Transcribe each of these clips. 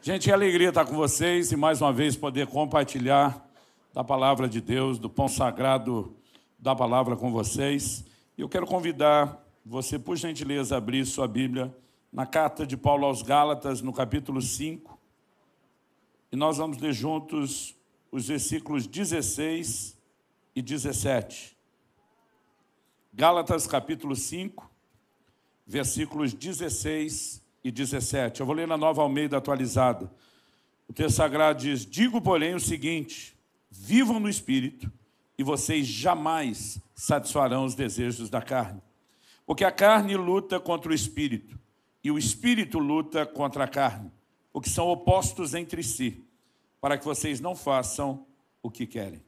Gente, é alegria estar com vocês e mais uma vez poder compartilhar da palavra de Deus, do pão sagrado da palavra com vocês. E eu quero convidar você, por gentileza, a abrir sua Bíblia na carta de Paulo aos Gálatas, no capítulo 5. E nós vamos ler juntos os versículos 16 e 17. Gálatas, capítulo 5, versículos 16 e 17. Eu vou ler na Nova Almeida atualizada. O texto sagrado diz: digo, porém, o seguinte: vivam no Espírito, e vocês jamais satisfarão os desejos da carne. Porque a carne luta contra o Espírito, e o Espírito luta contra a carne, porque são opostos entre si, para que vocês não façam o que querem.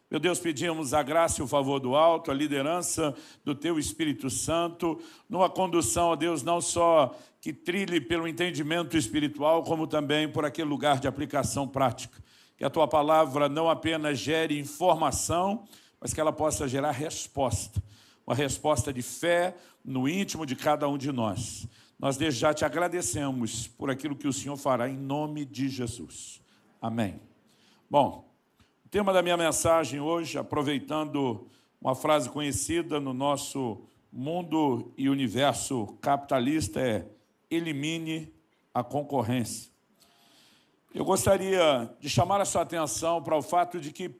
Meu Deus, pedimos a graça e o favor do alto, a liderança do Teu Espírito Santo, numa condução, ó Deus, não só que trilhe pelo entendimento espiritual, como também por aquele lugar de aplicação prática. Que a Tua palavra não apenas gere informação, mas que ela possa gerar resposta. Uma resposta de fé no íntimo de cada um de nós. Nós desde já te agradecemos por aquilo que o Senhor fará em nome de Jesus. Amém. Bom, o tema da minha mensagem hoje, aproveitando uma frase conhecida no nosso mundo e universo capitalista, é: elimine a concorrência. Eu gostaria de chamar a sua atenção para o fato de que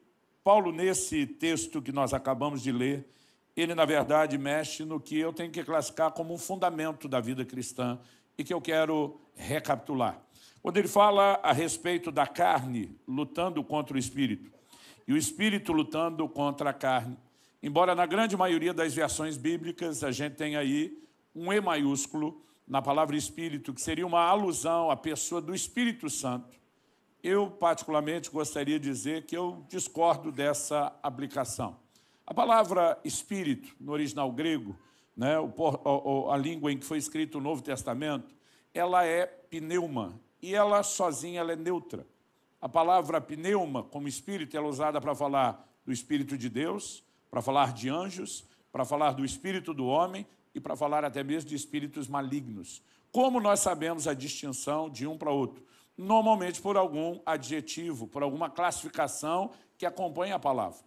Paulo, nesse texto que nós acabamos de ler, ele, na verdade, mexe no que eu tenho que classificar como um fundamento da vida cristã e que eu quero recapitular. Quando ele fala a respeito da carne lutando contra o espírito e o espírito lutando contra a carne, embora na grande maioria das versões bíblicas a gente tenha aí um E maiúsculo na palavra espírito, que seria uma alusão à pessoa do Espírito Santo, eu particularmente gostaria de dizer que eu discordo dessa aplicação. A palavra espírito, no original grego, né, a língua em que foi escrito o Novo Testamento, ela é pneuma, e ela sozinha ela é neutra. A palavra pneuma, como espírito, ela é usada para falar do Espírito de Deus, para falar de anjos, para falar do espírito do homem e para falar até mesmo de espíritos malignos. Como nós sabemos a distinção de um para outro? Normalmente por algum adjetivo, por alguma classificação que acompanha a palavra.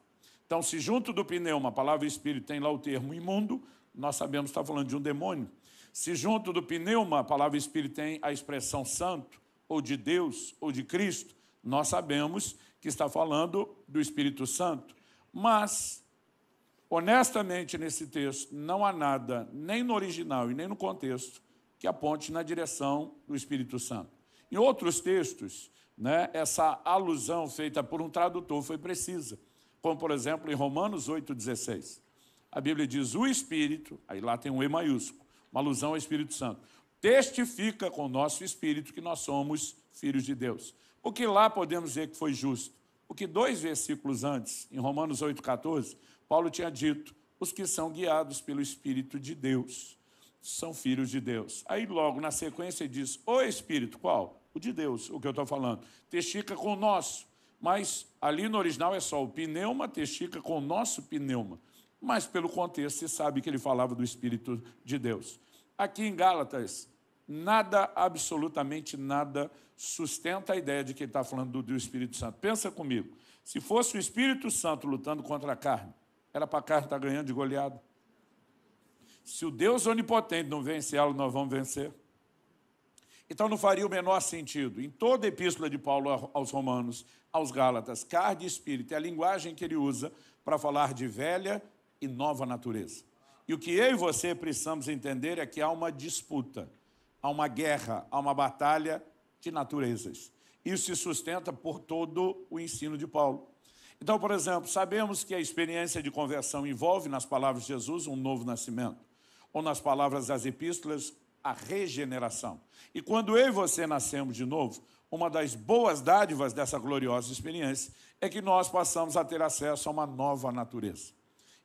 Então, se junto do pneuma, a palavra espírito, tem lá o termo imundo, nós sabemos que está falando de um demônio. Se junto do pneuma, a palavra espírito, tem a expressão santo, ou de Deus, ou de Cristo, nós sabemos que está falando do Espírito Santo. Mas, honestamente, nesse texto, não há nada, nem no original e nem no contexto, que aponte na direção do Espírito Santo. Em outros textos, né, essa alusão feita por um tradutor foi precisa, como, por exemplo, em Romanos 8,16. A Bíblia diz: o Espírito, aí lá tem um E maiúsculo, uma alusão ao Espírito Santo, testifica com o nosso espírito que nós somos filhos de Deus. O que lá podemos dizer que foi justo? O que 2 versículos antes, em Romanos 8,14, Paulo tinha dito: os que são guiados pelo Espírito de Deus são filhos de Deus. Aí logo na sequência ele diz: o Espírito, qual? O de Deus, o que eu estou falando. Testifica com o nosso. Mas ali no original é só o pneuma, testifica com o nosso pneuma. Mas pelo contexto se sabe que ele falava do Espírito de Deus. Aqui em Gálatas, nada, absolutamente nada, sustenta a ideia de que ele está falando do Espírito Santo. Pensa comigo, se fosse o Espírito Santo lutando contra a carne, era para a carne estar ganhando de goleada. Se o Deus onipotente não vence ela, nós vamos vencer. Então não faria o menor sentido. Em toda a epístola de Paulo aos Romanos, aos Gálatas, carne e espírito é a linguagem que ele usa para falar de velha e nova natureza. E o que eu e você precisamos entender é que há uma disputa, há uma guerra, há uma batalha de naturezas. Isso se sustenta por todo o ensino de Paulo. Então, por exemplo, sabemos que a experiência de conversão envolve, nas palavras de Jesus, um novo nascimento. Ou nas palavras das epístolas, a regeneração. E quando eu e você nascemos de novo, uma das boas dádivas dessa gloriosa experiência é que nós passamos a ter acesso a uma nova natureza.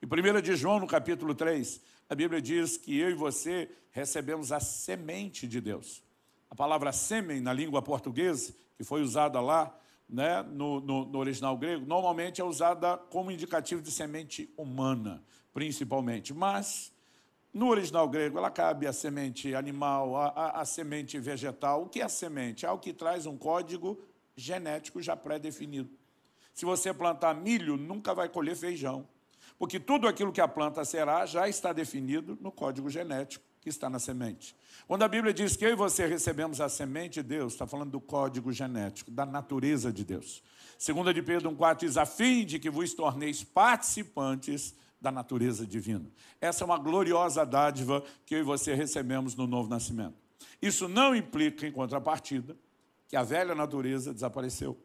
Em 1 de João, no capítulo 3, a Bíblia diz que eu e você recebemos a semente de Deus. A palavra sêmen, na língua portuguesa, que foi usada lá, né, no original grego, normalmente é usada como indicativo de semente humana, principalmente. Mas No original grego, ela cabe a semente animal, a semente vegetal. O que é a semente? É algo que traz um código genético já pré-definido. Se você plantar milho, nunca vai colher feijão, porque tudo aquilo que a planta será já está definido no código genético que está na semente. Quando a Bíblia diz que eu e você recebemos a semente de Deus, está falando do código genético, da natureza de Deus. 2 de Pedro 1,4 diz, a fim de que vos torneis participantes da natureza divina. Essa é uma gloriosa dádiva que eu e você recebemos no novo nascimento. Isso não implica, em contrapartida, que a velha natureza desapareceu.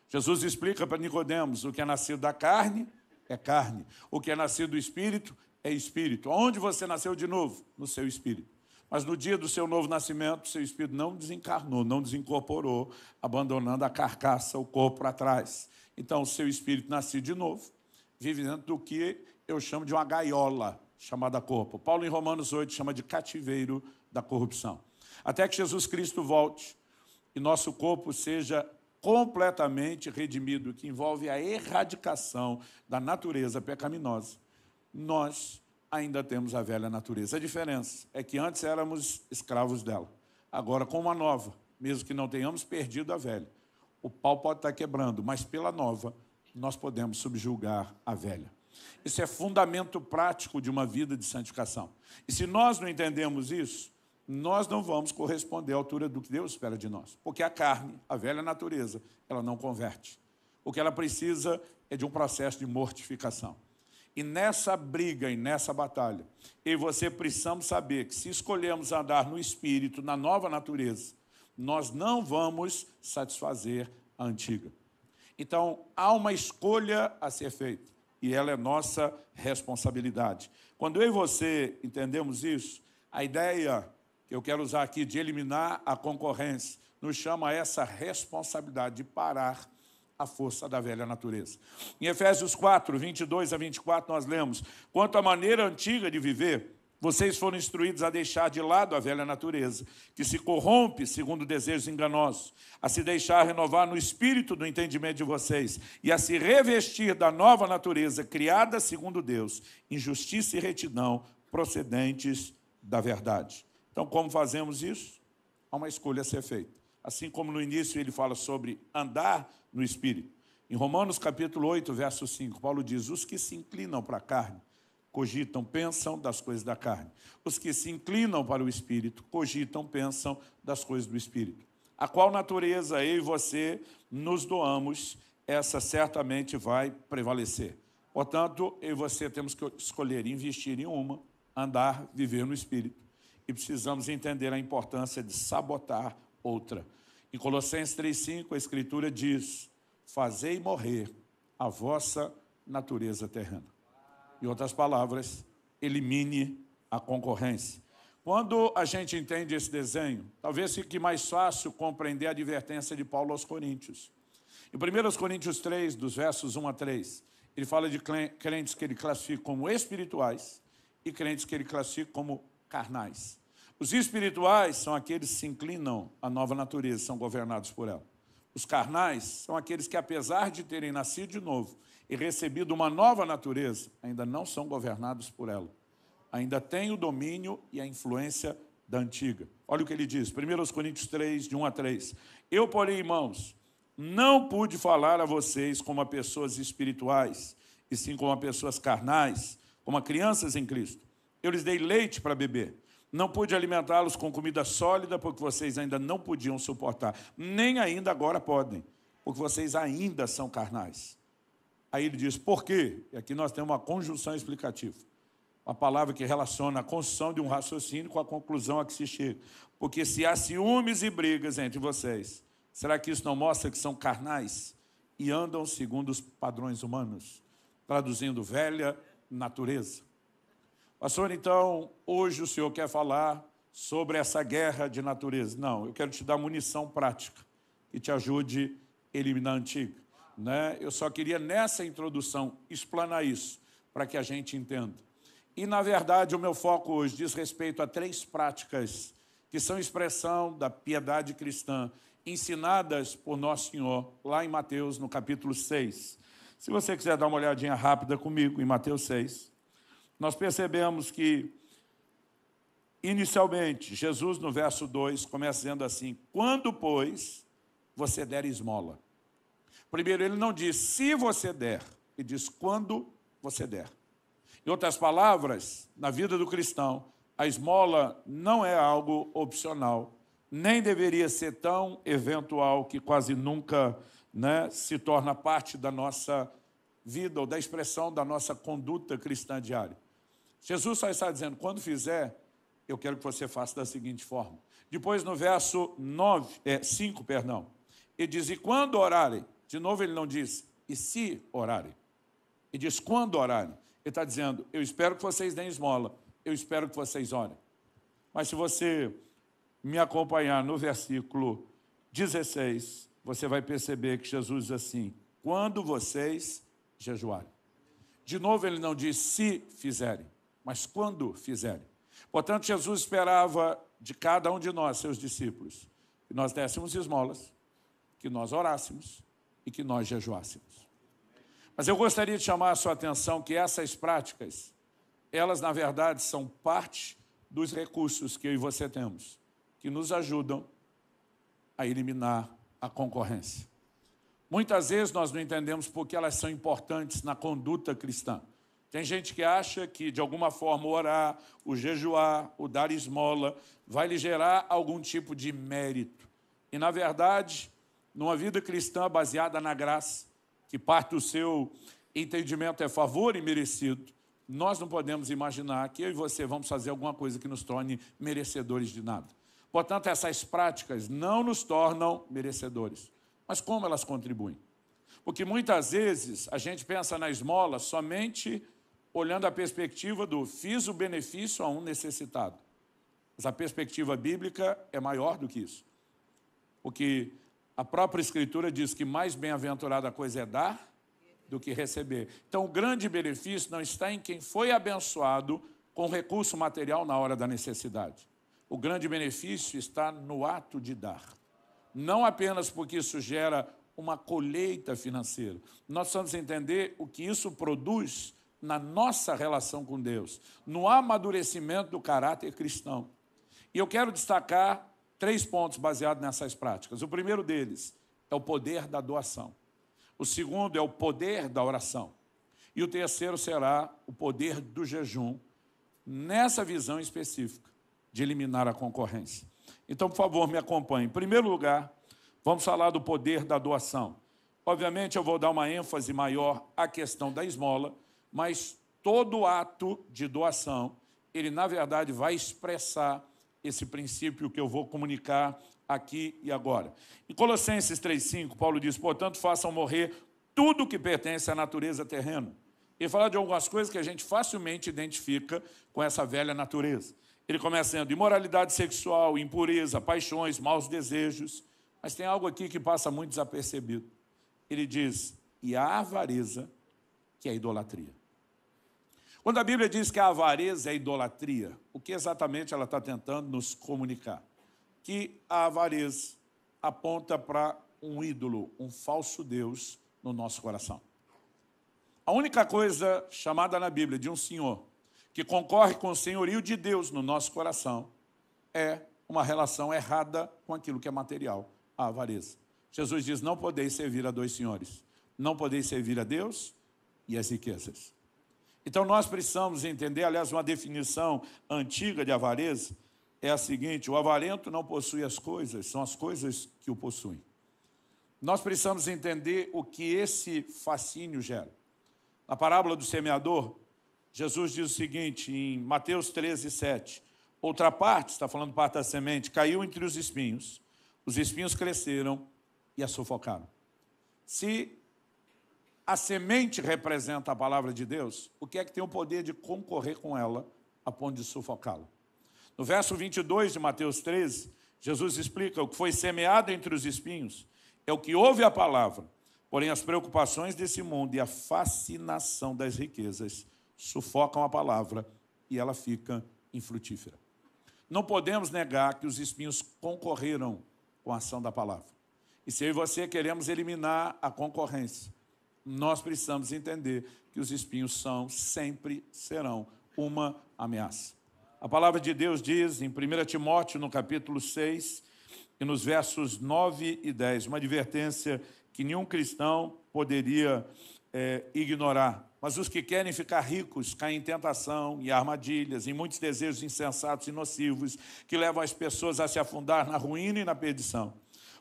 Jesus explica para Nicodemos, o que é nascido da carne é carne, o que é nascido do espírito é espírito. Onde você nasceu de novo? No seu espírito. Mas no dia do seu novo nascimento, seu espírito não desencarnou, não desincorporou, abandonando a carcaça, o corpo para trás. Então, o seu espírito nascido de novo, vive dentro do que eu chamo de uma gaiola, chamada corpo. Paulo, em Romanos 8, chama de cativeiro da corrupção. Até que Jesus Cristo volte e nosso corpo seja completamente redimido, que envolve a erradicação da natureza pecaminosa, nós ainda temos a velha natureza. A diferença é que antes éramos escravos dela. Agora, com uma nova, mesmo que não tenhamos perdido a velha, o pau pode estar quebrando, mas pela nova, nós podemos subjugar a velha. Isso é fundamento prático de uma vida de santificação. E se nós não entendemos isso, nós não vamos corresponder à altura do que Deus espera de nós. Porque a carne, a velha natureza, ela não converte. O que ela precisa é de um processo de mortificação. E nessa briga e nessa batalha, eu e você precisamos saber que se escolhermos andar no Espírito, na nova natureza, nós não vamos satisfazer a antiga. Então, há uma escolha a ser feita, e ela é nossa responsabilidade. Quando eu e você entendemos isso, a ideia que eu quero usar aqui de eliminar a concorrência nos chama a essa responsabilidade de parar a força da velha natureza. Em Efésios 4, 22 a 24, nós lemos, quanto à maneira antiga de viver, vocês foram instruídos a deixar de lado a velha natureza, que se corrompe segundo desejos enganosos, a se deixar renovar no espírito do entendimento de vocês e a se revestir da nova natureza, criada segundo Deus, em justiça e retidão, procedentes da verdade. Então, como fazemos isso? Há uma escolha a ser feita. Assim como no início ele fala sobre andar no Espírito. Em Romanos capítulo 8, verso 5, Paulo diz, os que se inclinam para a carne, cogitam, pensam das coisas da carne. Os que se inclinam para o Espírito, cogitam, pensam das coisas do Espírito. A qual natureza eu e você nos doamos, essa certamente vai prevalecer. Portanto, eu e você temos que escolher investir em uma, andar, viver no Espírito. E precisamos entender a importância de sabotar outra. Em Colossenses 3,5, a Escritura diz, fazei morrer a vossa natureza terrena. Em outras palavras, elimine a concorrência. Quando a gente entende esse desenho, talvez fique mais fácil compreender a advertência de Paulo aos Coríntios. Em 1 Coríntios 3, dos versos 1 a 3, ele fala de crentes que ele classifica como espirituais e crentes que ele classifica como carnais. Os espirituais são aqueles que se inclinam à nova natureza, são governados por ela. Os carnais são aqueles que, apesar de terem nascido de novo e recebido uma nova natureza, ainda não são governados por ela. Ainda têm o domínio e a influência da antiga. Olha o que ele diz, 1 Coríntios 3, de 1 a 3. Eu, porém, irmãos, não pude falar a vocês como a pessoas espirituais, e sim como a pessoas carnais, como a crianças em Cristo. Eu lhes dei leite para beber. Não pude alimentá-los com comida sólida, porque vocês ainda não podiam suportar. Nem ainda agora podem, porque vocês ainda são carnais. Aí ele diz, por quê? E aqui nós temos uma conjunção explicativa. Uma palavra que relaciona a construção de um raciocínio com a conclusão a que se chega. Porque se há ciúmes e brigas entre vocês, será que isso não mostra que são carnais e andam segundo os padrões humanos? Traduzindo, velha natureza. Pastor, então, hoje o senhor quer falar sobre essa guerra de natureza? Não, eu quero te dar munição prática que te ajude a eliminar a antiga. Né? Eu só queria, nessa introdução, explanar isso, para que a gente entenda. E, na verdade, o meu foco hoje diz respeito a 3 práticas que são expressão da piedade cristã, ensinadas por Nosso Senhor, lá em Mateus, no capítulo 6. Se você quiser dar uma olhadinha rápida comigo, em Mateus 6, nós percebemos que Inicialmente, Jesus, no verso 2, começa dizendo assim: quando, pois, você der esmola. Primeiro, ele não diz se você der, ele diz quando você der. Em outras palavras, na vida do cristão, a esmola não é algo opcional, nem deveria ser tão eventual que quase nunca, se torna parte da nossa vida ou da expressão da nossa conduta cristã diária. Jesus só está dizendo, quando fizer, eu quero que você faça da seguinte forma. Depois, no verso 5, ele diz, e quando orarem? De novo, ele não diz, e se orarem? Ele diz, quando orarem? Ele está dizendo, eu espero que vocês deem esmola, eu espero que vocês orem. Mas se você me acompanhar no versículo 16, você vai perceber que Jesus diz assim, quando vocês jejuarem. De novo, ele não diz se fizerem, mas quando fizerem. Portanto, Jesus esperava de cada um de nós, seus discípulos, que nós dessemos esmolas, que nós orássemos e que nós jejuássemos. Mas eu gostaria de chamar a sua atenção que essas práticas, elas, na verdade, são parte dos recursos que eu e você temos, que nos ajudam a eliminar a concorrência. Muitas vezes nós não entendemos porque elas são importantes na conduta cristã. Tem gente que acha que, de alguma forma, o orar, o jejuar, o dar esmola, vai lhe gerar algum tipo de mérito. E, na verdade, numa vida cristã baseada na graça, que parte do seu entendimento é favor e merecido, nós não podemos imaginar que eu e você vamos fazer alguma coisa que nos torne merecedores de nada. Portanto, essas práticas não nos tornam merecedores. Mas como elas contribuem? Porque muitas vezes a gente pensa na esmola somente olhando a perspectiva do fiz o benefício a um necessitado. Mas a perspectiva bíblica é maior do que isso. Porque a própria Escritura diz que mais bem-aventurada coisa é dar do que receber. Então, o grande benefício não está em quem foi abençoado com recurso material na hora da necessidade. O grande benefício está no ato de dar. Não apenas porque isso gera uma colheita financeira. Nós precisamos entender o que isso produz na nossa relação com Deus, no amadurecimento do caráter cristão. E eu quero destacar 3 pontos baseados nessas práticas. O primeiro deles é o poder da doação. O segundo é o poder da oração. E o terceiro será o poder do jejum, nessa visão específica de eliminar a concorrência. Então, por favor, me acompanhe. Em primeiro lugar, vamos falar do poder da doação. Obviamente, eu vou dar uma ênfase maior à questão da esmola, mas todo ato de doação, ele, na verdade, vai expressar esse princípio que eu vou comunicar aqui e agora. Em Colossenses 3,5, Paulo diz, portanto, façam morrer tudo que pertence à natureza terrena. Ele fala de algumas coisas que a gente facilmente identifica com essa velha natureza. Ele começa dizendo imoralidade sexual, impureza, paixões, maus desejos. Mas tem algo aqui que passa muito desapercebido. Ele diz, e a avareza, que é a idolatria. Quando a Bíblia diz que a avareza é idolatria, o que exatamente ela está tentando nos comunicar? Que a avareza aponta para um ídolo, um falso Deus no nosso coração. A única coisa chamada na Bíblia de um senhor que concorre com o senhorio de Deus no nosso coração é uma relação errada com aquilo que é material, a avareza. Jesus diz, não podeis servir a 2 senhores. Não podeis servir a Deus e as riquezas. Então nós precisamos entender, aliás, uma definição antiga de avareza é a seguinte, o avarento não possui as coisas, são as coisas que o possuem. Nós precisamos entender o que esse fascínio gera. Na parábola do semeador, Jesus diz o seguinte, em Mateus 13:7, outra parte, está falando parte da semente, caiu entre os espinhos cresceram e a sufocaram. Se a semente representa a palavra de Deus, o que é que tem o poder de concorrer com ela a ponto de sufocá-la? No verso 22 de Mateus 13, Jesus explica o que foi semeado entre os espinhos é o que ouve a palavra, porém as preocupações desse mundo e a fascinação das riquezas sufocam a palavra e ela fica infrutífera. Não podemos negar que os espinhos concorreram com a ação da palavra. E se eu e você queremos eliminar a concorrência, nós precisamos entender que os espinhos sempre serão uma ameaça. A palavra de Deus diz em 1 Timóteo, no capítulo 6, e nos versos 9 e 10, uma advertência que nenhum cristão poderia ignorar. Mas os que querem ficar ricos caem em tentação e armadilhas, em muitos desejos insensatos e nocivos, que levam as pessoas a se afundar na ruína e na perdição.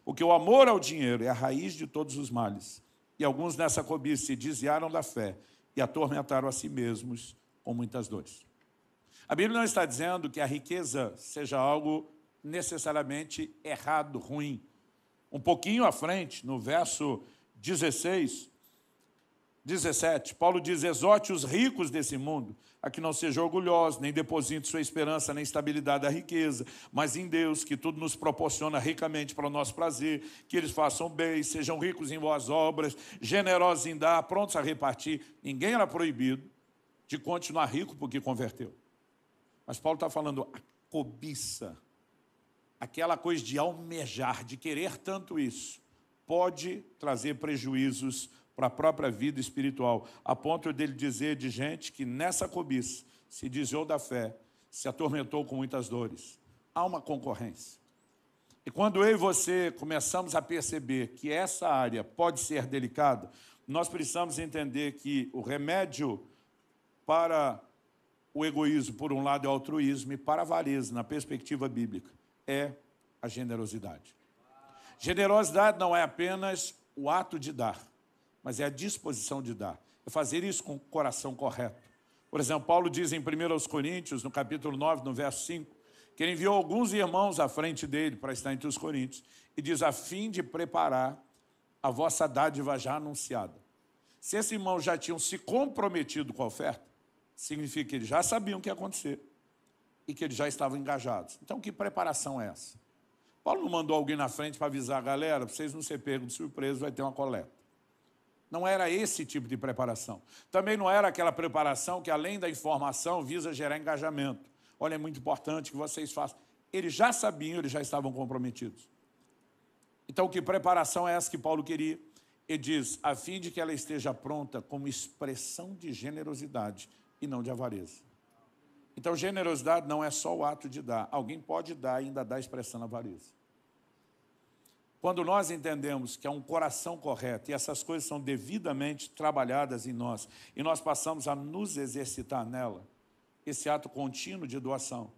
Porque o amor ao dinheiro é a raiz de todos os males. E alguns nessa cobiça se desviaram da fé e atormentaram a si mesmos com muitas dores. A Bíblia não está dizendo que a riqueza seja algo necessariamente errado, ruim. Um pouquinho à frente, no verso 17, Paulo diz: exorte os ricos desse mundo a que não sejam orgulhosos, nem depositem sua esperança na estabilidade da riqueza, mas em Deus, que tudo nos proporciona ricamente para o nosso prazer, que eles façam bem, sejam ricos em boas obras, generosos em dar, prontos a repartir. Ninguém era proibido de continuar rico porque converteu. Mas Paulo está falando a cobiça, aquela coisa de almejar, de querer tanto isso, pode trazer prejuízos para a própria vida espiritual, a ponto dele dizer de gente que nessa cobiça se desviou da fé, se atormentou com muitas dores. Há uma concorrência. E quando eu e você começamos a perceber que essa área pode ser delicada, nós precisamos entender que o remédio para o egoísmo, por um lado, é o altruísmo, e para a avareza, na perspectiva bíblica, é a generosidade. Generosidade não é apenas o ato de dar, mas é a disposição de dar. É fazer isso com o coração correto. Por exemplo, Paulo diz em 1 Coríntios, no capítulo 9, no verso 5, que ele enviou alguns irmãos à frente dele para estar entre os coríntios, e diz: a fim de preparar a vossa dádiva já anunciada. Se esses irmãos já tinham se comprometido com a oferta, significa que eles já sabiam o que ia acontecer e que eles já estavam engajados. Então, que preparação é essa? Paulo não mandou alguém na frente para avisar a galera: para vocês não serem pegos de surpresa, vai ter uma coleta. Não era esse tipo de preparação. Também não era aquela preparação que, além da informação, visa gerar engajamento. Olha, é muito importante que vocês façam. Eles já sabiam, eles já estavam comprometidos. Então, que preparação é essa que Paulo queria? Ele diz: a fim de que ela esteja pronta como expressão de generosidade e não de avareza. Então, generosidade não é só o ato de dar. Alguém pode dar e ainda dar expressão na avareza. Quando nós entendemos que é um coração correto e essas coisas são devidamente trabalhadas em nós e nós passamos a nos exercitar nela, esse ato contínuo de doação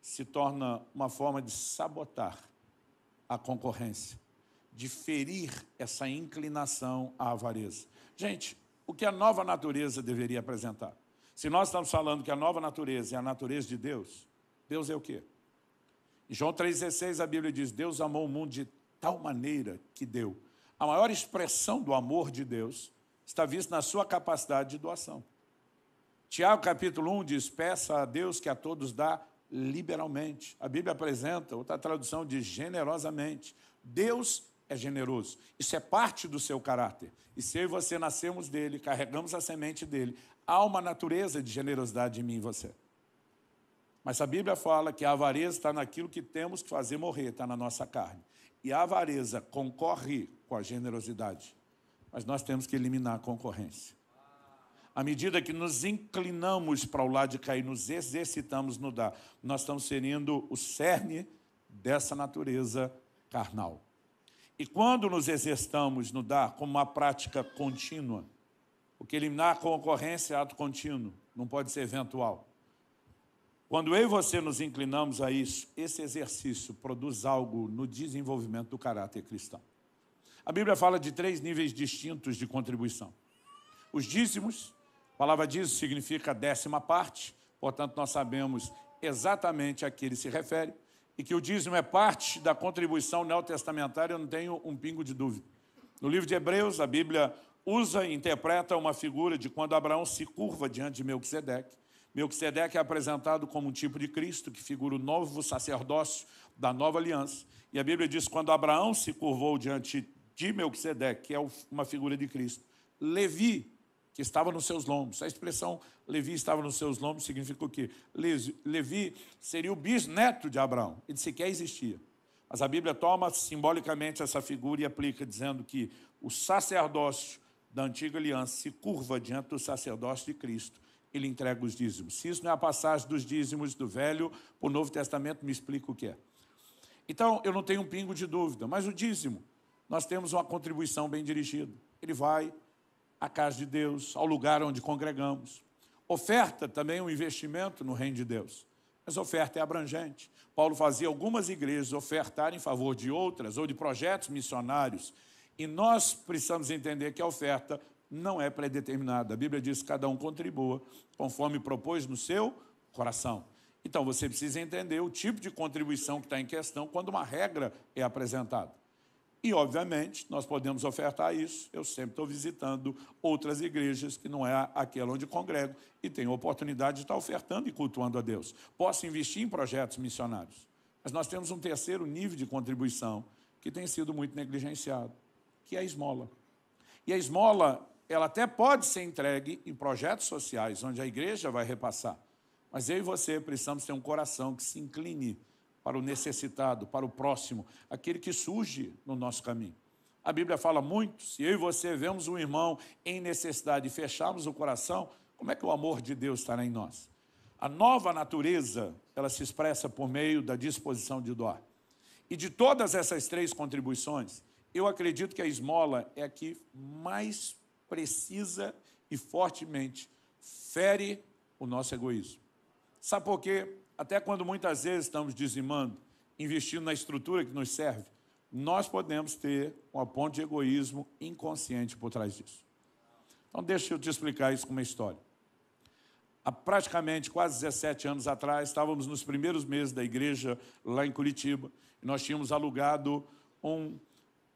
se torna uma forma de sabotar a concorrência, de ferir essa inclinação à avareza. Gente, o que a nova natureza deveria apresentar? Se nós estamos falando que a nova natureza é a natureza de Deus, Deus é o quê? Em João 3,16 a Bíblia diz: Deus amou o mundo de tal maneira que deu. A maior expressão do amor de Deus está vista na sua capacidade de doação. Tiago capítulo 1 diz: peça a Deus que a todos dá liberalmente. A Bíblia apresenta, outra tradução diz generosamente. Deus é generoso. Isso é parte do seu caráter. E se eu e você nascemos dele, carregamos a semente dele, há uma natureza de generosidade em mim e você. Mas a Bíblia fala que a avareza está naquilo que temos que fazer morrer, está na nossa carne. E a avareza concorre com a generosidade. Mas nós temos que eliminar a concorrência. À medida que nos inclinamos para o lado de cá e nos exercitamos no dar, nós estamos ferindo o cerne dessa natureza carnal. E quando nos exercitamos no dar como uma prática contínua, porque eliminar a concorrência é ato contínuo, não pode ser eventual. Quando eu e você nos inclinamos a isso, esse exercício produz algo no desenvolvimento do caráter cristão. A Bíblia fala de 3 níveis distintos de contribuição. Os dízimos, a palavra dízimo significa 10ª parte, portanto nós sabemos exatamente a que ele se refere, e que o dízimo é parte da contribuição neotestamentária, eu não tenho um pingo de dúvida. No livro de Hebreus, a Bíblia usa e interpreta uma figura de quando Abraão se curva diante de Melquisedeque. Melquisedeque é apresentado como um tipo de Cristo, que figura o novo sacerdócio da nova aliança. E a Bíblia diz que quando Abraão se curvou diante de Melquisedeque, que é uma figura de Cristo, Levi, que estava nos seus lombos. A expressão Levi estava nos seus lombos significa o quê? Levi seria o bisneto de Abraão. Ele sequer existia. Mas a Bíblia toma simbolicamente essa figura e aplica, dizendo que o sacerdócio da antiga aliança se curva diante do sacerdócio de Cristo. ele entrega os dízimos. Se isso não é a passagem dos dízimos do Velho para o Novo Testamento, me explica o que é. Então, eu não tenho um pingo de dúvida, mas o dízimo, nós temos uma contribuição bem dirigida. Ele vai à casa de Deus, ao lugar onde congregamos. Oferta também é um investimento no reino de Deus, mas oferta é abrangente. Paulo fazia algumas igrejas ofertar em favor de outras, ou de projetos missionários, e nós precisamos entender que a oferta não é predeterminada. A Bíblia diz que cada um contribua conforme propôs no seu coração. Então, você precisa entender o tipo de contribuição que está em questão quando uma regra é apresentada. E, obviamente, nós podemos ofertar isso. Eu sempre estou visitando outras igrejas que não é aquela onde congrego e tenho a oportunidade de estar ofertando e cultuando a Deus. Posso investir em projetos missionários. Mas nós temos um terceiro nível de contribuição que tem sido muito negligenciado, que é a esmola. E a esmola, ela até pode ser entregue em projetos sociais, onde a igreja vai repassar. Mas eu e você precisamos ter um coração que se incline para o necessitado, para o próximo, aquele que surge no nosso caminho. A Bíblia fala muito, se eu e você vemos um irmão em necessidade e fecharmos o coração, como é que o amor de Deus estará em nós? A nova natureza, ela se expressa por meio da disposição de doar. E de todas essas três contribuições, eu acredito que a esmola é a que mais precisa e fortemente fere o nosso egoísmo. Sabe por quê? Até quando muitas vezes estamos dizimando, investindo na estrutura que nos serve, nós podemos ter uma ponte de egoísmo inconsciente por trás disso. Então, deixa eu te explicar isso com uma história. Há praticamente quase 17 anos atrás, estávamos nos primeiros meses da igreja lá em Curitiba, e nós tínhamos alugado um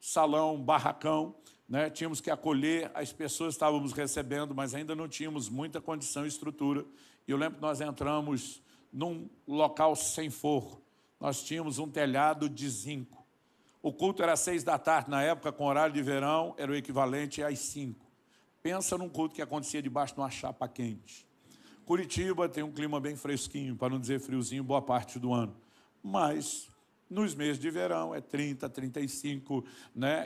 salão, um barracão, né? Tínhamos que acolher as pessoas que estávamos recebendo, mas ainda não tínhamos muita condição e estrutura. E eu lembro que nós entramos num local sem forro. Nós tínhamos um telhado de zinco. O culto era às 6 da tarde, na época, com horário de verão, era o equivalente às 5. Pensa num culto que acontecia debaixo de uma chapa quente. Curitiba tem um clima bem fresquinho, para não dizer friozinho, boa parte do ano. Mas, nos meses de verão, é 30, 35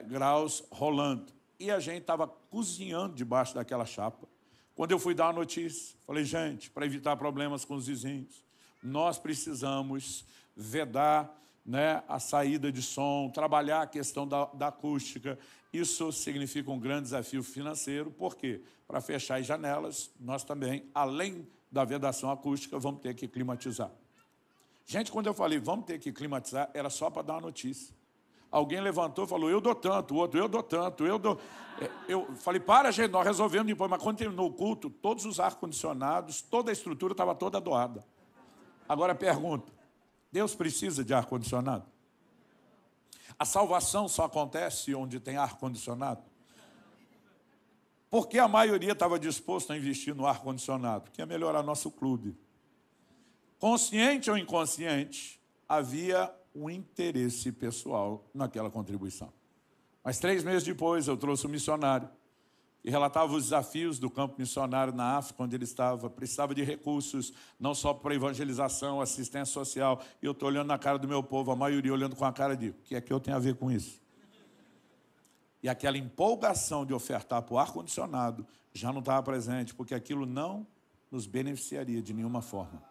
graus rolando. E a gente estava cozinhando debaixo daquela chapa. Quando eu fui dar a notícia, falei, gente, para evitar problemas com os vizinhos, nós precisamos vedar a saída de som, trabalhar a questão da acústica. Isso significa um grande desafio financeiro, porque para fechar as janelas, nós também, além da vedação acústica, vamos ter que climatizar. Gente, quando eu falei, vamos ter que climatizar, era só para dar uma notícia. Alguém levantou e falou, eu dou tanto, o outro, eu dou tanto, eu dou... Eu falei, para, gente, nós resolvemos depois, mas quando terminou o culto, todos os ar-condicionados, toda a estrutura estava toda doada. Agora pergunta, Deus precisa de ar-condicionado? A salvação só acontece onde tem ar-condicionado? Por que a maioria estava disposta a investir no ar-condicionado? Porque ia melhorar nosso clube. Consciente ou inconsciente, havia um interesse pessoal naquela contribuição. Mas 3 meses depois, eu trouxe um missionário e relatava os desafios do campo missionário na África, onde ele estava, precisava de recursos, não só para evangelização, assistência social. E eu estou olhando na cara do meu povo, a maioria olhando com a cara de, o que é que eu tenho a ver com isso? E aquela empolgação de ofertar para o ar-condicionado já não estava presente, porque aquilo não nos beneficiaria de nenhuma forma.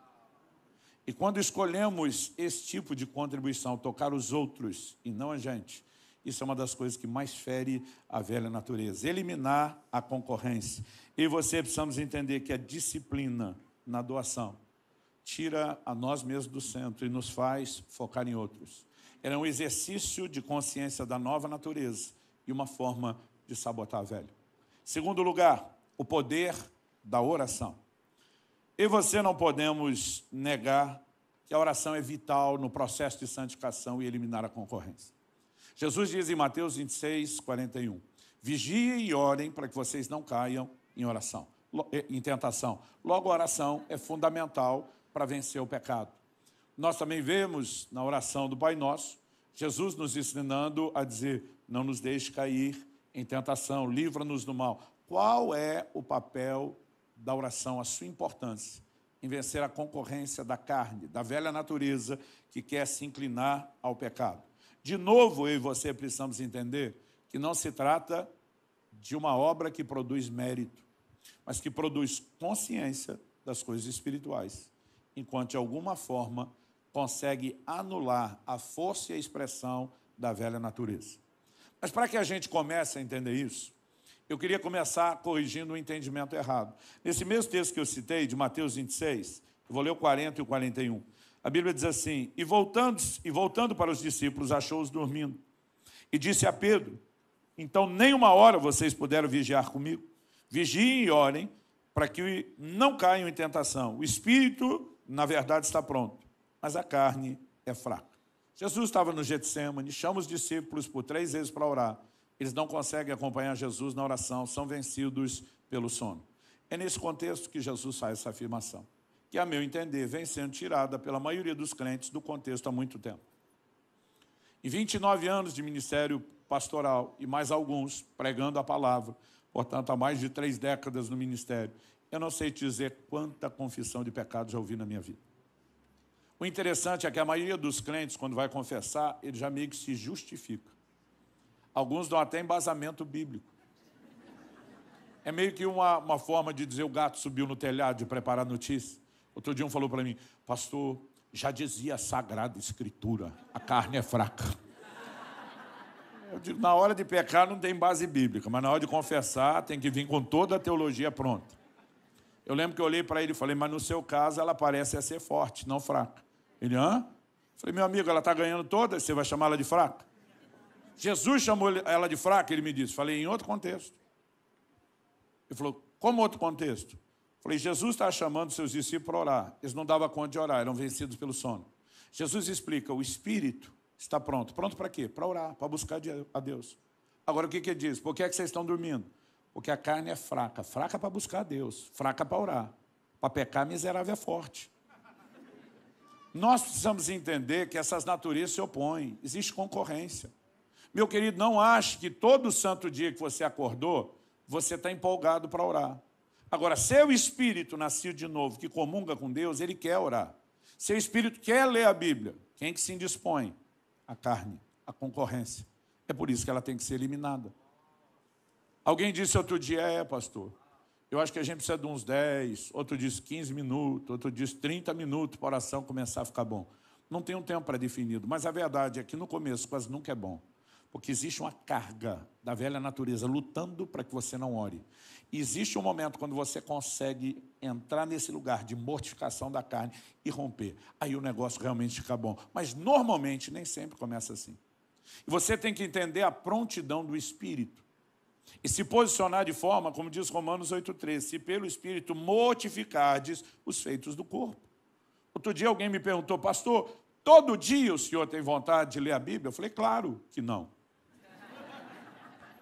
E quando escolhemos esse tipo de contribuição, tocar os outros e não a gente, isso é uma das coisas que mais fere a velha natureza. Eliminar a concorrência. E você precisamos entender que a disciplina na doação tira a nós mesmos do centro e nos faz focar em outros. Era um exercício de consciência da nova natureza e uma forma de sabotar a velha. Segundo lugar, o poder da oração. Eu e você não podemos negar que a oração é vital no processo de santificação e eliminar a concorrência. Jesus diz em Mateus 26, 41, vigiem e orem para que vocês não caiam em tentação. Logo, a oração é fundamental para vencer o pecado. Nós também vemos na oração do Pai Nosso, Jesus nos ensinando a dizer, não nos deixe cair em tentação, livra-nos do mal. Qual é o papel da oração, a sua importância em vencer a concorrência da carne, da velha natureza que quer se inclinar ao pecado? De novo, eu e você precisamos entender que não se trata de uma obra que produz mérito, mas que produz consciência das coisas espirituais, enquanto de alguma forma consegue anular a força e a expressão da velha natureza. Mas para que a gente comece a entender isso, eu queria começar corrigindo o entendimento errado. Nesse mesmo texto que eu citei, de Mateus 26, eu vou ler o 40 e o 41, a Bíblia diz assim: e voltando para os discípulos, achou-os dormindo. E disse a Pedro: então nem uma hora vocês puderam vigiar comigo? Vigiem e orem, para que não caiam em tentação. O espírito, na verdade, está pronto, mas a carne é fraca. Jesus estava no Getsêmani, chama os discípulos por 3 vezes para orar. Eles não conseguem acompanhar Jesus na oração, são vencidos pelo sono. É nesse contexto que Jesus faz essa afirmação, que, a meu entender, vem sendo tirada pela maioria dos crentes do contexto há muito tempo. Em 29 anos de ministério pastoral e mais alguns pregando a palavra, portanto, há mais de 3 décadas no ministério, eu não sei te dizer quanta confissão de pecado já ouvi na minha vida. O interessante é que a maioria dos crentes, quando vai confessar, ele já meio que se justifica. Alguns dão até embasamento bíblico. É meio que uma forma de dizer: o gato subiu no telhado, de preparar notícia. Outro dia um falou para mim: pastor, já dizia a Sagrada Escritura, a carne é fraca. Eu digo: na hora de pecar não tem base bíblica, mas na hora de confessar tem que vir com toda a teologia pronta. Eu lembro que eu olhei para ele e falei: mas no seu caso ela parece ser forte, não fraca. Ele: hã? Eu falei: meu amigo, ela está ganhando todas, você vai chamar ela de fraca? Jesus chamou ela de fraca, ele me disse. Falei: em outro contexto. Ele falou: como outro contexto? Falei: Jesus está chamando seus discípulos para orar. Eles não davam conta de orar, eram vencidos pelo sono. Jesus explica: o espírito está pronto. Pronto para quê? Para orar, para buscar a Deus. Agora o que ele diz? Por que vocês estão dormindo? Porque a carne é fraca. Fraca para buscar a Deus, fraca para orar. Para pecar, miserável é forte. Nós precisamos entender que essas naturezas se opõem. Existe concorrência. Meu querido, não ache que todo santo dia que você acordou, você está empolgado para orar. Agora, seu espírito nascido de novo, que comunga com Deus, ele quer orar. Seu espírito quer ler a Bíblia. Quem que se indispõe? A carne, a concorrência. É por isso que ela tem que ser eliminada. Alguém disse outro dia: pastor, eu acho que a gente precisa de uns 10, outro disse 15 minutos, outro disse 30 minutos para a oração começar a ficar bom. Não tem um tempo pré-definido, mas a verdade é que no começo quase nunca é bom. Porque existe uma carga da velha natureza lutando para que você não ore. E existe um momento quando você consegue entrar nesse lugar de mortificação da carne e romper. Aí o negócio realmente fica bom. Mas normalmente nem sempre começa assim. E você tem que entender a prontidão do Espírito. E se posicionar de forma, como diz Romanos 8,13, se pelo Espírito mortificardes os feitos do corpo. Outro dia alguém me perguntou: pastor, todo dia o senhor tem vontade de ler a Bíblia? Eu falei: claro que não.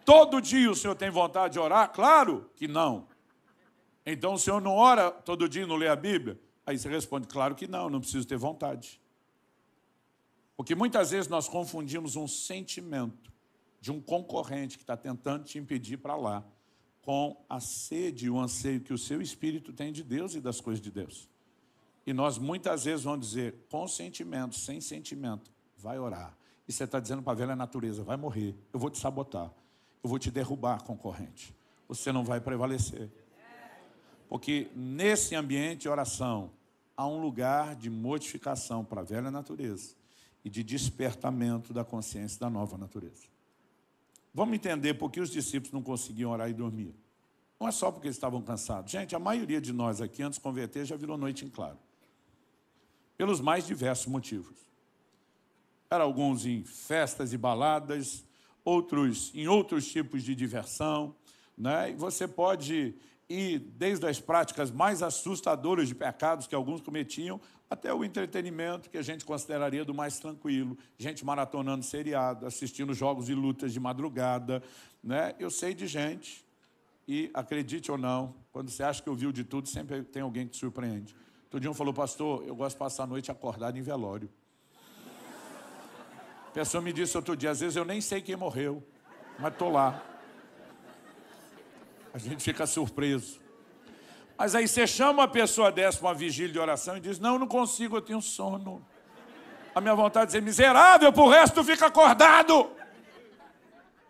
Todo dia o senhor tem vontade de orar? Claro que não. Então o senhor não ora todo dia e não lê a Bíblia? Aí você responde: claro que não, não preciso ter vontade. Porque muitas vezes nós confundimos um sentimento de um concorrente que está tentando te impedir para lá, com a sede e o anseio que o seu espírito tem de Deus e das coisas de Deus. E nós muitas vezes vamos dizer, com sentimento, sem sentimento, vai orar. E você está dizendo para a velha natureza: vai morrer, eu vou te sabotar. Eu vou te derrubar, concorrente. Você não vai prevalecer. Porque nesse ambiente de oração, há um lugar de modificação para a velha natureza e de despertamento da consciência da nova natureza. Vamos entender por que os discípulos não conseguiam orar e dormir. Não é só porque eles estavam cansados. Gente, a maioria de nós aqui, antes de converter, já virou noite em claro. Pelos mais diversos motivos. Eram alguns em festas e baladas, outros em outros tipos de diversão, né? E você pode ir desde as práticas mais assustadoras de pecados que alguns cometiam, até o entretenimento que a gente consideraria do mais tranquilo, gente maratonando seriado, assistindo jogos de lutas de madrugada, né? Eu sei de gente, e acredite ou não, quando você acha que ouviu de tudo, sempre tem alguém que te surpreende. Outro dia um falou: pastor, eu gosto de passar a noite acordado em velório. A pessoa me disse outro dia: às vezes eu nem sei quem morreu, mas estou lá. A gente fica surpreso. Mas aí você chama uma pessoa dessa para uma vigília de oração e diz: não, eu não consigo, eu tenho sono. A minha vontade é dizer: miserável, pro resto tu fica acordado.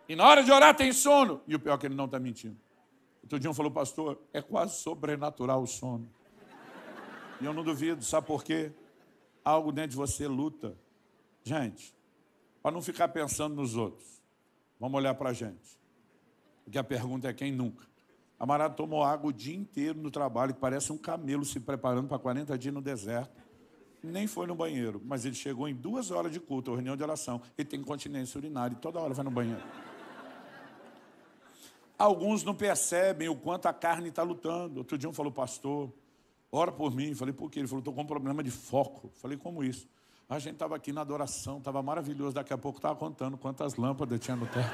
E na hora de orar tem sono. E o pior é que ele não está mentindo. Outro dia um falou: pastor, é quase sobrenatural o sono. E eu não duvido, sabe por quê? Algo dentro de você luta. Gente, para não ficar pensando nos outros, vamos olhar para a gente. Porque a pergunta é quem nunca? A Camarada tomou água o dia inteiro no trabalho, que parece um camelo se preparando para 40 dias no deserto. Nem foi no banheiro, mas ele chegou em 2 horas de culto, reunião de oração. Ele tem incontinência urinária e toda hora vai no banheiro. Alguns não percebem o quanto a carne está lutando. Outro dia um falou, pastor, ora por mim. Falei, por quê? Ele falou, estou com um problema de foco. Falei, como isso? A gente estava aqui na adoração, estava maravilhoso. Daqui a pouco estava contando quantas lâmpadas tinha no teto.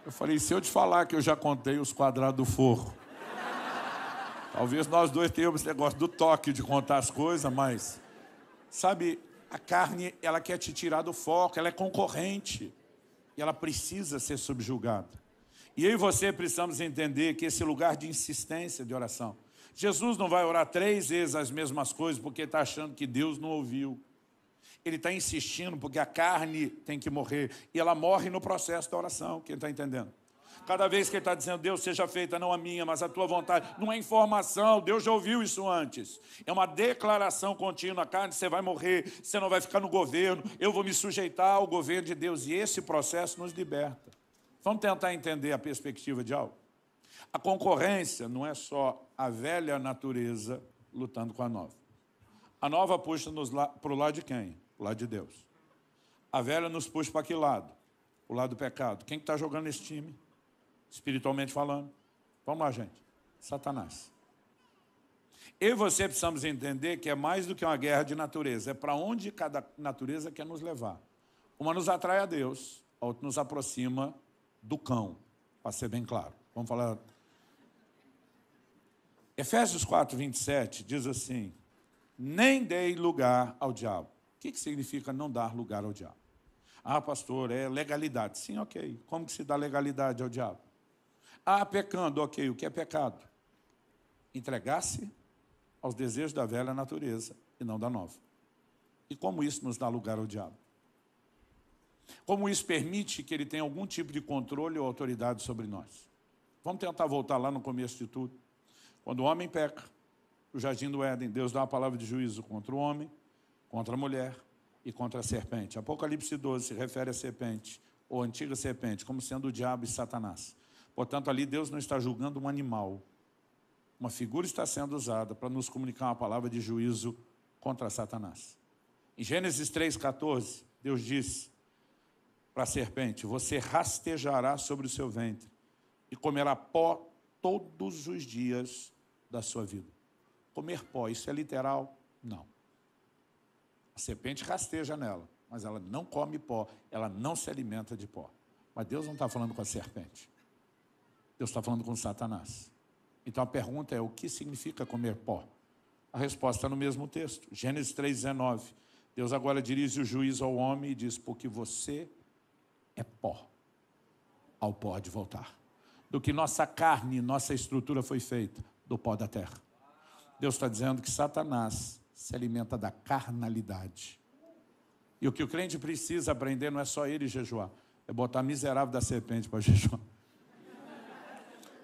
Eu falei, se eu te falar que eu já contei os quadrados do forro. Talvez nós dois tenhamos esse negócio do toque de contar as coisas, mas... Sabe, a carne, ela quer te tirar do foco, ela é concorrente. E ela precisa ser subjugada. E eu e você precisamos entender que esse lugar de insistência de oração. Jesus não vai orar 3 vezes as mesmas coisas porque está achando que Deus não ouviu. Ele está insistindo porque a carne tem que morrer. E ela morre no processo da oração, quem está entendendo? Cada vez que ele está dizendo, Deus seja feita não a minha, mas a tua vontade. Não é informação, Deus já ouviu isso antes. É uma declaração contínua, a carne, você vai morrer, você não vai ficar no governo, eu vou me sujeitar ao governo de Deus. E esse processo nos liberta. Vamos tentar entender a perspectiva de algo? A concorrência não é só a velha natureza lutando com a nova. A nova puxa-nos para o lado de quem? Para o lado de Deus. A velha nos puxa para que lado? Para o lado do pecado. Quem está jogando esse time? Espiritualmente falando. Vamos lá, gente. Satanás. Eu e você precisamos entender que é mais do que uma guerra de natureza. É para onde cada natureza quer nos levar. Uma nos atrai a Deus, a outra nos aproxima do cão. Para ser bem claro. Vamos falar. Efésios 4, 27 diz assim, nem dei lugar ao diabo. O que significa não dar lugar ao diabo? Ah, pastor, é legalidade. Sim, ok. Como que se dá legalidade ao diabo? Ah, pecando, ok. O que é pecado? Entregar-se aos desejos da velha natureza e não da nova. E como isso nos dá lugar ao diabo? Como isso permite que ele tenha algum tipo de controle ou autoridade sobre nós? Vamos tentar voltar lá no começo de tudo. Quando o homem peca, no jardim do Éden, Deus dá uma palavra de juízo contra o homem, contra a mulher e contra a serpente. Apocalipse 12 se refere à serpente, ou antiga serpente, como sendo o diabo e Satanás. Portanto, ali Deus não está julgando um animal. Uma figura está sendo usada para nos comunicar uma palavra de juízo contra Satanás. Em Gênesis 3,14, Deus diz para a serpente, você rastejará sobre o seu ventre e comerá pó todos os dias da sua vida. Comer pó, isso é literal? Não. A serpente rasteja nela, mas ela não come pó, ela não se alimenta de pó. Mas Deus não está falando com a serpente. Deus está falando com Satanás. Então a pergunta é, o que significa comer pó? A resposta está no mesmo texto. Gênesis 3,19. Deus agora dirige o juízo ao homem e diz, porque você é pó. Ao pó de voltar. Do que nossa carne, nossa estrutura foi feita, do pó da terra. Deus está dizendo que Satanás se alimenta da carnalidade. E o que o crente precisa aprender não é só ele jejuar, é botar miserável da serpente para jejuar.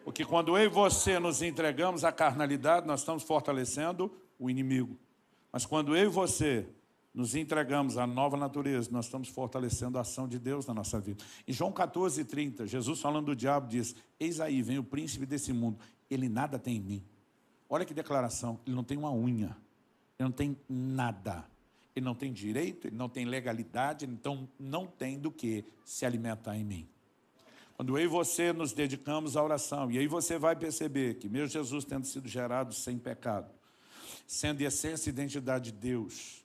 Porque quando eu e você nos entregamos à carnalidade, nós estamos fortalecendo o inimigo. Mas quando eu e você nos entregamos à nova natureza, nós estamos fortalecendo a ação de Deus na nossa vida. Em João 14:30, Jesus falando do diabo diz, eis aí, vem o príncipe desse mundo, ele nada tem em mim. Olha que declaração, ele não tem uma unha, ele não tem nada. Ele não tem direito, ele não tem legalidade, então não tem do que se alimentar em mim. Quando eu e você nos dedicamos à oração, e aí você vai perceber que mesmo Jesus tendo sido gerado sem pecado, sendo essência e identidade de Deus,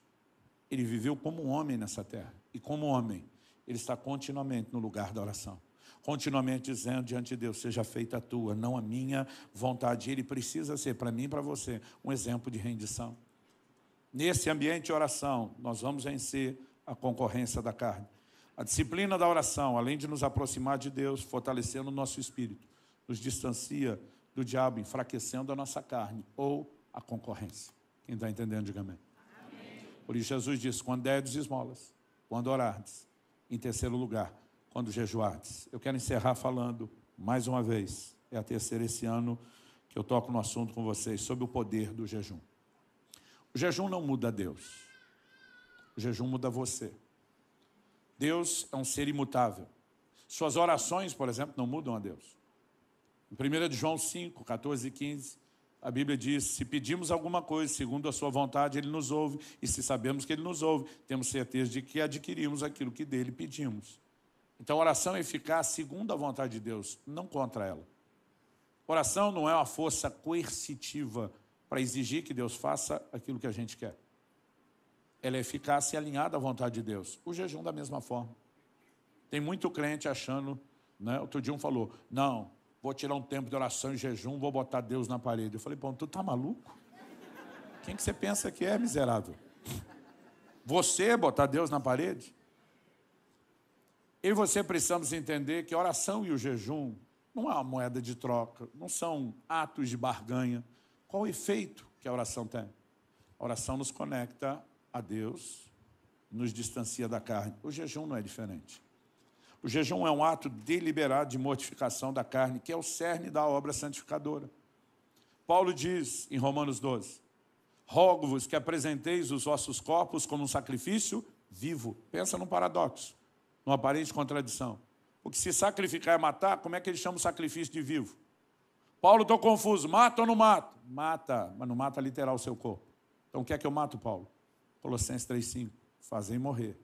ele viveu como um homem nessa terra. E como homem, ele está continuamente no lugar da oração. Continuamente dizendo diante de Deus, seja feita a tua, não a minha vontade. Ele precisa ser, para mim e para você, um exemplo de rendição. Nesse ambiente de oração, nós vamos vencer a concorrência da carne. A disciplina da oração, além de nos aproximar de Deus, fortalecendo o nosso espírito, nos distancia do diabo, enfraquecendo a nossa carne ou a concorrência. Quem está entendendo, diga amém. Por isso Jesus disse, quando derdes esmolas, quando orardes, em terceiro lugar, quando jejuardes. Eu quero encerrar falando, mais uma vez, é a terceira esse ano, que eu toco no assunto com vocês, sobre o poder do jejum. O jejum não muda Deus. O jejum muda você. Deus é um ser imutável. Suas orações, por exemplo, não mudam a Deus. Em 1 de João 5, 14 e 15, a Bíblia diz, se pedimos alguma coisa segundo a sua vontade, Ele nos ouve. E se sabemos que Ele nos ouve, temos certeza de que adquirimos aquilo que dele pedimos. Então, a oração é eficaz segundo a vontade de Deus, não contra ela. Oração não é uma força coercitiva para exigir que Deus faça aquilo que a gente quer. Ela é eficaz e alinhada à vontade de Deus. O jejum da mesma forma. Tem muito crente achando, né? Outro dia um falou, não, vou tirar um tempo de oração e jejum, vou botar Deus na parede. Eu falei, pô, tu tá maluco? Quem que você pensa que é, miserável? Você botar Deus na parede? Eu e você precisamos entender que a oração e o jejum não é uma moeda de troca, não são atos de barganha. Qual o efeito que a oração tem? A oração nos conecta a Deus, nos distancia da carne. O jejum não é diferente. O jejum é um ato deliberado de mortificação da carne, que é o cerne da obra santificadora. Paulo diz em Romanos 12, rogo-vos que apresenteis os vossos corpos como um sacrifício vivo. Pensa num paradoxo, numa aparente contradição. Porque se sacrificar é matar, como é que ele chama o sacrifício de vivo? Paulo, estou confuso, mata ou não mata? Mata, mas não mata literal o seu corpo. Então o que é que eu mato, Paulo? Colossenses 3,5, fazei morrer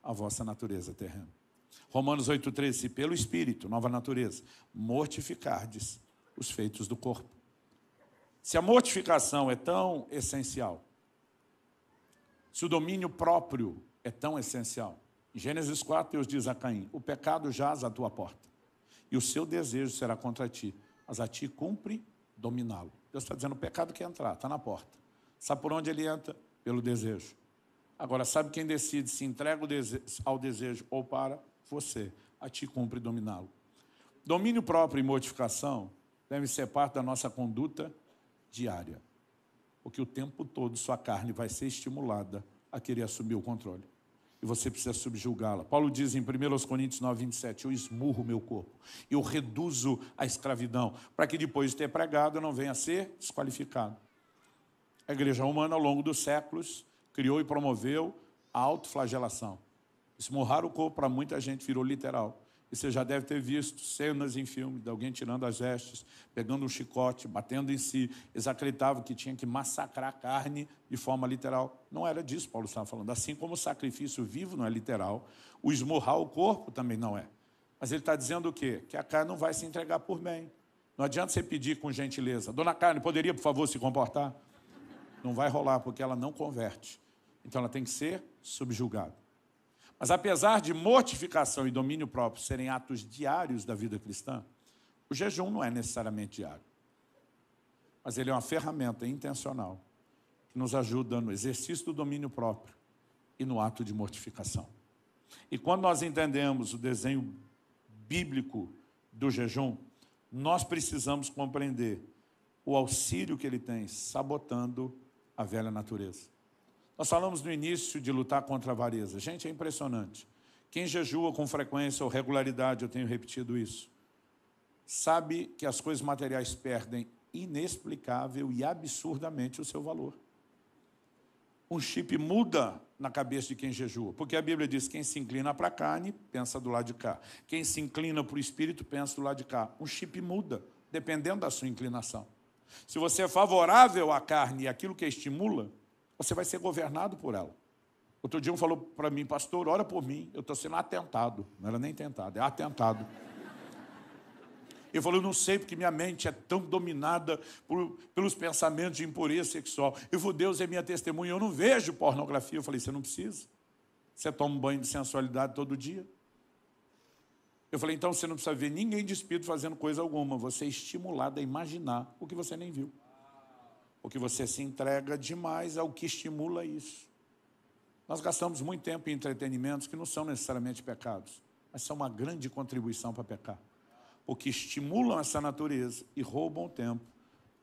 a vossa natureza terrena. Romanos 8,13, se pelo Espírito, nova natureza, mortificardes os feitos do corpo. Se a mortificação é tão essencial, se o domínio próprio é tão essencial, em Gênesis 4, Deus diz a Caim, o pecado jaz à tua porta, e o seu desejo será contra ti, mas a ti cumpre dominá-lo. Deus está dizendo, o pecado quer entrar, está na porta. Sabe por onde ele entra? Pelo desejo. Agora, sabe quem decide se entrega ao desejo ou para? Você. A ti cumpre dominá-lo. Domínio próprio e mortificação devem ser parte da nossa conduta diária. Porque o tempo todo sua carne vai ser estimulada a querer assumir o controle. E você precisa subjugá-la. Paulo diz em 1 Coríntios 9, 27, eu esmurro o meu corpo, eu reduzo a escravidão, para que depois de ter pregado eu não venha a ser desqualificado. A igreja humana, ao longo dos séculos, criou e promoveu a autoflagelação. Esmurrar o corpo para muita gente virou literal. E você já deve ter visto cenas em filme de alguém tirando as vestes, pegando um chicote, batendo em si. Eles acreditavam que tinha que massacrar a carne de forma literal. Não era disso que Paulo estava falando. Assim como o sacrifício vivo não é literal, o esmurrar o corpo também não é. Mas ele está dizendo o quê? Que a carne não vai se entregar por bem. Não adianta você pedir com gentileza. Dona Carne, poderia, por favor, se comportar? Não vai rolar, porque ela não converte. Então ela tem que ser subjugada. Mas apesar de mortificação e domínio próprio serem atos diários da vida cristã, o jejum não é necessariamente diário. Mas ele é uma ferramenta intencional que nos ajuda no exercício do domínio próprio e no ato de mortificação. E quando nós entendemos o desenho bíblico do jejum, nós precisamos compreender o auxílio que ele tem sabotando a velha natureza. Nós falamos no início de lutar contra a avareza. Gente, é impressionante. Quem jejua com frequência ou regularidade, eu tenho repetido isso, sabe que as coisas materiais perdem inexplicável e absurdamente o seu valor. Um chip muda na cabeça de quem jejua, porque a Bíblia diz que quem se inclina para a carne, pensa do lado de cá. Quem se inclina para o espírito, pensa do lado de cá. Um chip muda, dependendo da sua inclinação. Se você é favorável à carne e aquilo que a estimula, você vai ser governado por ela. Outro dia um falou para mim, pastor, ora por mim, eu estou sendo atentado. Não era nem tentado, é atentado. Ele falou, eu não sei porque minha mente é tão dominada pelos pensamentos de impureza sexual. Eu falei, Deus é minha testemunha, eu não vejo pornografia. Eu falei, você não precisa. Você toma um banho de sensualidade todo dia. Eu falei, então você não precisa ver ninguém de espírito fazendo coisa alguma. Você é estimulado a imaginar o que você nem viu. Porque você se entrega demais ao que estimula isso. Nós gastamos muito tempo em entretenimentos que não são necessariamente pecados, mas são uma grande contribuição para pecar. Porque estimulam essa natureza e roubam o tempo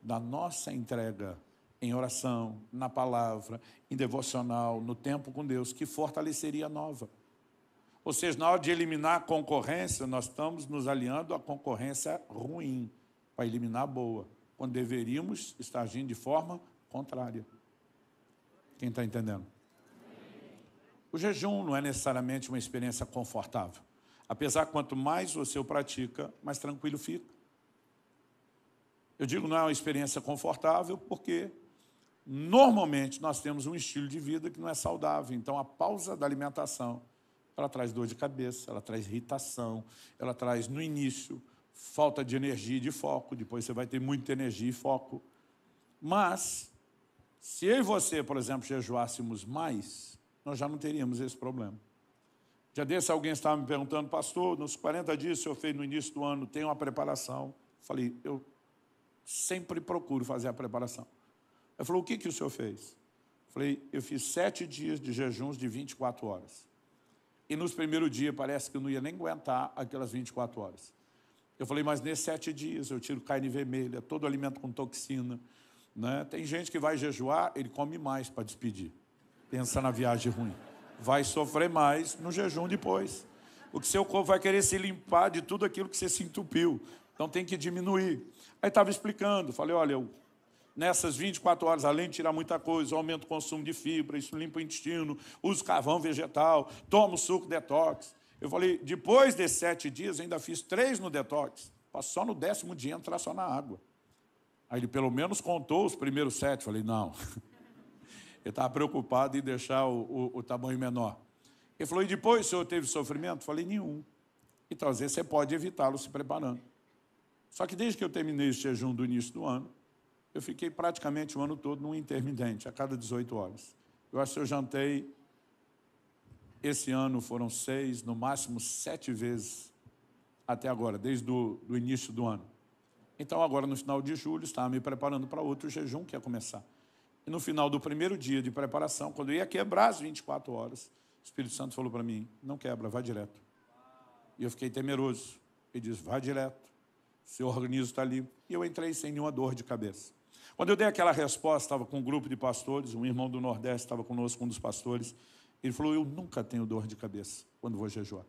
da nossa entrega em oração, na palavra, em devocional, no tempo com Deus, que fortaleceria a nova. Ou seja, na hora de eliminar a concorrência, nós estamos nos aliando à concorrência ruim, para eliminar a boa. quando deveríamos estar agindo de forma contrária. Quem está entendendo? O jejum não é necessariamente uma experiência confortável. Apesar que quanto mais você o pratica, mais tranquilo fica. Eu digo não é uma experiência confortável porque normalmente nós temos um estilo de vida que não é saudável. Então a pausa da alimentação, ela traz dor de cabeça, ela traz irritação, ela traz no início falta de energia e de foco, depois você vai ter muita energia e foco. Mas se eu e você, por exemplo, jejuássemos mais, nós já não teríamos esse problema. Já desse alguém estava me perguntando, pastor, nos 40 dias que o senhor fez no início do ano, tem uma preparação? Falei, eu sempre procuro fazer a preparação. Ele falou, o que o senhor fez? Falei, eu fiz 7 dias de jejuns de 24 horas. E nos primeiros dias parece que eu não ia nem aguentar aquelas 24 horas. Eu falei, mas nesses 7 dias eu tiro carne vermelha, todo alimento com toxina. Né? Tem gente que vai jejuar, ele come mais para despedir. Pensa na viagem ruim. Vai sofrer mais no jejum depois. Porque seu corpo vai querer se limpar de tudo aquilo que você se entupiu. Então tem que diminuir. Aí estava explicando, falei, olha, nessas 24 horas, além de tirar muita coisa, eu aumento o consumo de fibra, isso limpa o intestino, uso carvão vegetal, tomo suco detox. Eu falei, depois desses 7 dias, ainda fiz 3 no detox. Só no 10º dia entrar só na água. Aí ele pelo menos contou os primeiros 7. Falei, não. Ele estava preocupado em deixar o tamanho menor. Ele falou, e depois o senhor teve sofrimento? Falei, nenhum. Então, às vezes, você pode evitá-lo se preparando. Só que desde que eu terminei esse jejum do início do ano, eu fiquei praticamente o ano todo num intermitente, a cada 18 horas. Eu acho que eu jantei, esse ano foram 6, no máximo 7 vezes até agora, desde o início do ano. Então, agora, no final de julho, estava me preparando para outro jejum que ia começar. E no final do primeiro dia de preparação, quando eu ia quebrar as 24 horas, o Espírito Santo falou para mim, não quebra, vai direto. E eu fiquei temeroso. Ele disse, vai direto, seu organismo está limpo. E eu entrei sem nenhuma dor de cabeça. Quando eu dei aquela resposta, estava com um grupo de pastores, um irmão do Nordeste estava conosco, um dos pastores. Ele falou, eu nunca tenho dor de cabeça quando vou jejuar.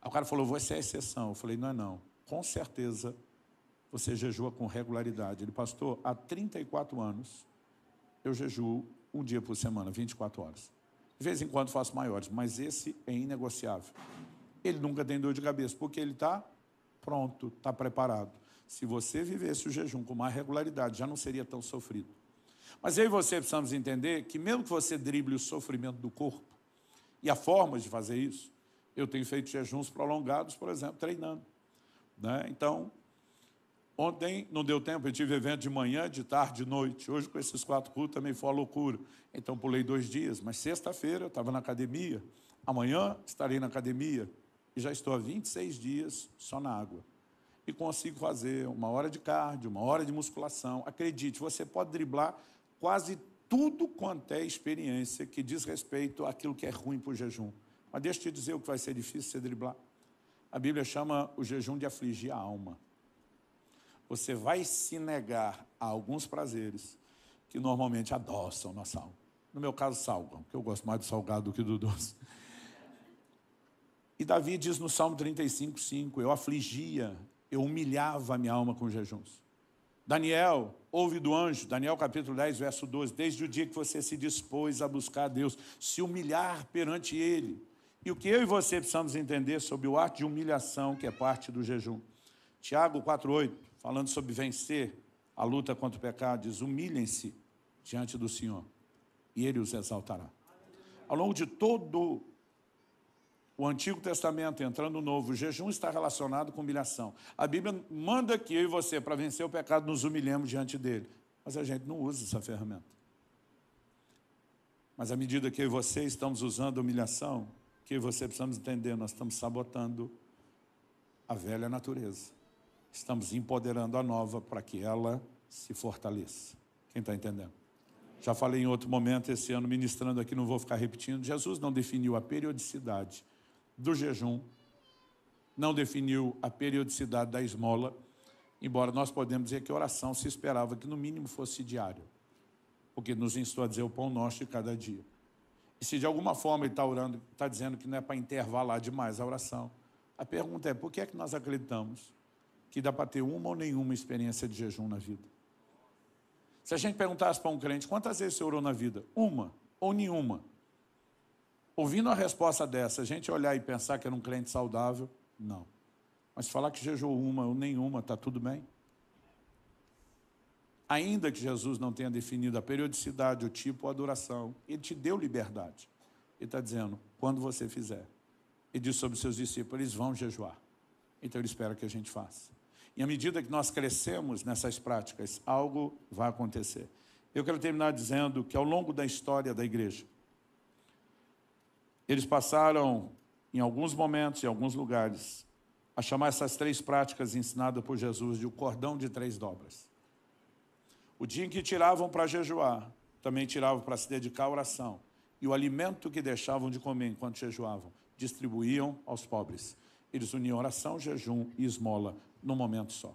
Aí o cara falou, você é exceção. Eu falei, não é não. Com certeza, você jejua com regularidade. Ele, pastor, há 34 anos, eu jejuo um dia por semana, 24 horas. De vez em quando faço maiores, mas esse é inegociável. Ele nunca tem dor de cabeça, porque ele está pronto, está preparado. Se você vivesse o jejum com mais regularidade, já não seria tão sofrido. Mas eu e você precisamos entender que mesmo que você drible o sofrimento do corpo, e há formas de fazer isso, eu tenho feito jejuns prolongados, por exemplo, treinando. Né? Então, ontem não deu tempo, eu tive evento de manhã, de tarde, de noite. Hoje, com esses 4 cultos, também foi uma loucura. Então, pulei 2 dias, mas sexta-feira eu estava na academia. Amanhã estarei na academia. E já estou há 26 dias só na água. E consigo fazer 1 hora de cardio, 1 hora de musculação. Acredite, você pode driblar quase tudo quanto é experiência que diz respeito àquilo que é ruim para o jejum. Mas deixa eu te dizer o que vai ser difícil você driblar. A Bíblia chama o jejum de afligir a alma. Você vai se negar a alguns prazeres que normalmente adoçam nossa alma. No meu caso, salgam, porque eu gosto mais do salgado do que do doce. E Davi diz no Salmo 35:5, eu afligia, eu humilhava a minha alma com jejuns. Daniel, ouve do anjo, Daniel capítulo 10, verso 12, desde o dia que você se dispôs a buscar a Deus, se humilhar perante Ele. E o que eu e você precisamos entender sobre o ato de humilhação, que é parte do jejum. Tiago 4:8, falando sobre vencer a luta contra o pecado, diz, humilhem-se diante do Senhor, e Ele os exaltará. Ao longo de todo o Antigo Testamento, entrando no Novo, o jejum está relacionado com humilhação. A Bíblia manda que eu e você, para vencer o pecado, nos humilhemos diante dele. Mas a gente não usa essa ferramenta. Mas à medida que eu e você estamos usando a humilhação, que eu e você precisamos entender, nós estamos sabotando a velha natureza. Estamos empoderando a nova para que ela se fortaleça. Quem está entendendo? Já falei em outro momento, esse ano, ministrando aqui, não vou ficar repetindo. Jesus não definiu a periodicidade do jejum, não definiu a periodicidade da esmola, embora nós podemos dizer que a oração se esperava que no mínimo fosse diário, porque nos ensinou a dizer o pão nosso de cada dia. E se de alguma forma ele está orando, está dizendo que não é para intervalar demais a oração, a pergunta é, por que é que nós acreditamos que dá para ter uma ou nenhuma experiência de jejum na vida? Se a gente perguntasse para um crente, quantas vezes você orou na vida? Uma ou nenhuma? Ouvindo a resposta dessa, a gente olhar e pensar que era um crente saudável, não. Mas falar que jejuou uma ou nenhuma, está tudo bem? Ainda que Jesus não tenha definido a periodicidade, o tipo, a duração, Ele te deu liberdade. Ele está dizendo, quando você fizer. Ele diz sobre os seus discípulos, eles vão jejuar. Então Ele espera que a gente faça. E à medida que nós crescemos nessas práticas, algo vai acontecer. Eu quero terminar dizendo que ao longo da história da igreja, eles passaram, em alguns momentos, em alguns lugares, a chamar essas 3 práticas ensinadas por Jesus de o cordão de 3 dobras. O dia em que tiravam para jejuar, também tiravam para se dedicar à oração. E o alimento que deixavam de comer enquanto jejuavam, distribuíam aos pobres. Eles uniam oração, jejum e esmola num momento só.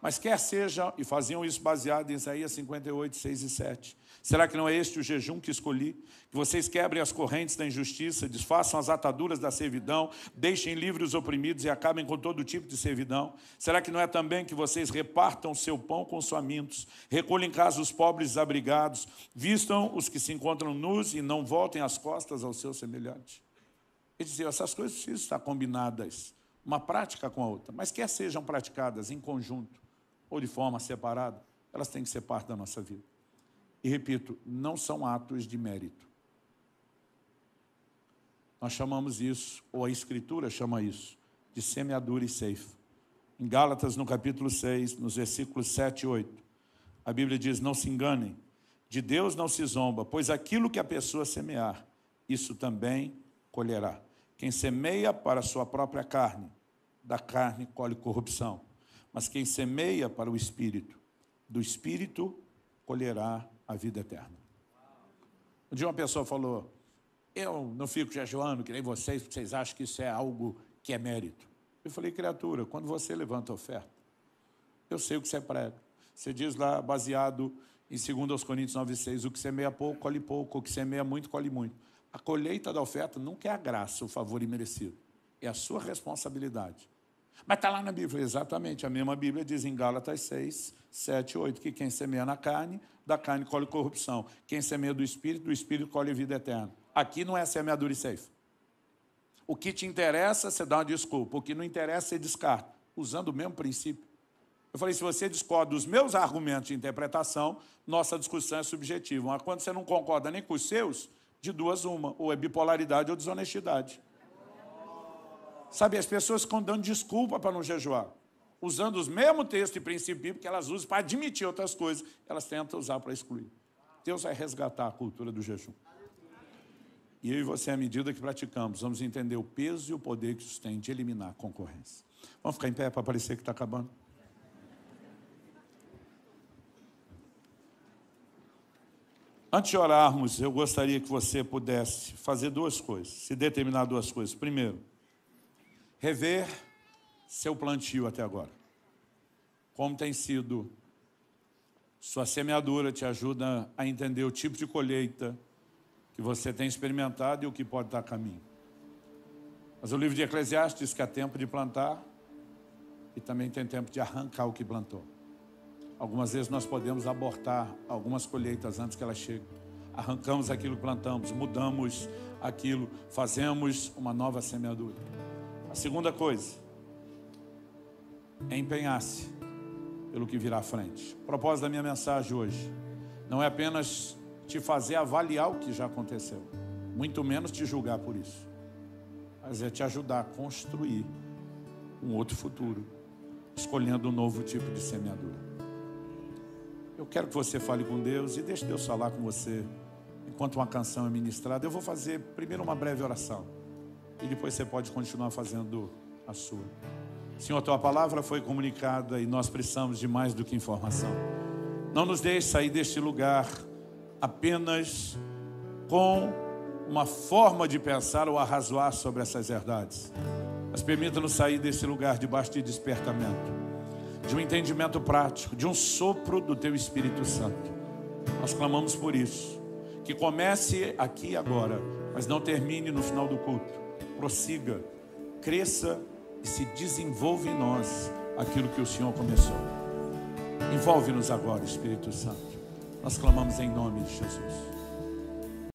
Mas quer seja, e faziam isso baseado em Isaías 58, 6 e 7. Será que não é este o jejum que escolhi? Que vocês quebrem as correntes da injustiça, desfaçam as ataduras da servidão, deixem livres os oprimidos e acabem com todo tipo de servidão? Será que não é também que vocês repartam o seu pão com os famintos, recolhem em casa os pobres desabrigados, vistam os que se encontram nus e não voltem as costas aos seus semelhantes? Ele dizia, essas coisas precisam estar combinadas, uma prática com a outra, mas quer sejam praticadas em conjunto ou de forma separada, elas têm que ser parte da nossa vida. E repito, não são atos de mérito. Nós chamamos isso, ou a Escritura chama isso, de semeadura e ceifa. Em Gálatas, no capítulo 6, nos versículos 7 e 8, a Bíblia diz, não se enganem, de Deus não se zomba, pois aquilo que a pessoa semear, isso também colherá. Quem semeia para a sua própria carne, da carne colhe corrupção. Mas quem semeia para o Espírito, do Espírito colherá a vida eterna. Um dia uma pessoa falou, eu não fico jejuando que nem vocês, porque vocês acham que isso é algo que é mérito. Eu falei, criatura, quando você levanta a oferta, eu sei o que você prega. Você diz lá, baseado em 2 Coríntios 9,6, o que semeia pouco, colhe pouco, o que semeia muito, colhe muito. A colheita da oferta nunca é a graça, o favor imerecido. É a sua responsabilidade. Mas está lá na Bíblia, exatamente. A mesma Bíblia diz em Gálatas 6, 7 e 8, que quem semeia na carne, da carne colhe corrupção. Quem semeia do Espírito colhe vida eterna. Aqui não é semeadura e ceifa. O que te interessa, você dá uma desculpa. O que não interessa, você descarta. Usando o mesmo princípio. Eu falei, se você discorda dos meus argumentos de interpretação, nossa discussão é subjetiva. Mas quando você não concorda nem com os seus, de duas uma, ou é bipolaridade ou desonestidade. Sabe, as pessoas ficam dando desculpa para não jejuar, usando os mesmos textos e princípios bíblicos que elas usam para admitir outras coisas, elas tentam usar para excluir. Deus vai resgatar a cultura do jejum. E eu e você, à medida que praticamos, vamos entender o peso e o poder que isso tem de eliminar a concorrência. Vamos ficar em pé para parecer que está acabando? Antes de orarmos, eu gostaria que você pudesse fazer 2 coisas, se determinar 2 coisas. Primeiro, rever seu plantio até agora. Como tem sido sua semeadura, te ajuda a entender o tipo de colheita que você tem experimentado e o que pode estar a caminho. Mas o livro de Eclesiastes diz que há tempo de plantar e também tem tempo de arrancar o que plantou. Algumas vezes nós podemos abortar algumas colheitas antes que elas cheguem. Arrancamos aquilo que plantamos, mudamos aquilo, fazemos uma nova semeadura. A segunda coisa é empenhar-se pelo que virá à frente. O propósito da minha mensagem hoje não é apenas te fazer avaliar o que já aconteceu, muito menos te julgar por isso, mas é te ajudar a construir um outro futuro, escolhendo um novo tipo de semeadura. Eu quero que você fale com Deus e deixe Deus falar com você enquanto uma canção é ministrada. Eu vou fazer primeiro uma breve oração e depois você pode continuar fazendo a sua. Senhor, tua palavra foi comunicada e nós precisamos de mais do que informação. Não nos deixe sair deste lugar apenas com uma forma de pensar ou arrazoar sobre essas verdades, mas permita-nos sair desse lugar debaixo de despertamento, de um entendimento prático, de um sopro do Teu Espírito Santo. Nós clamamos por isso, que comece aqui e agora, mas não termine no final do culto. Prossiga, cresça e se desenvolva em nós aquilo que o Senhor começou. Envolve-nos agora, Espírito Santo. Nós clamamos em nome de Jesus.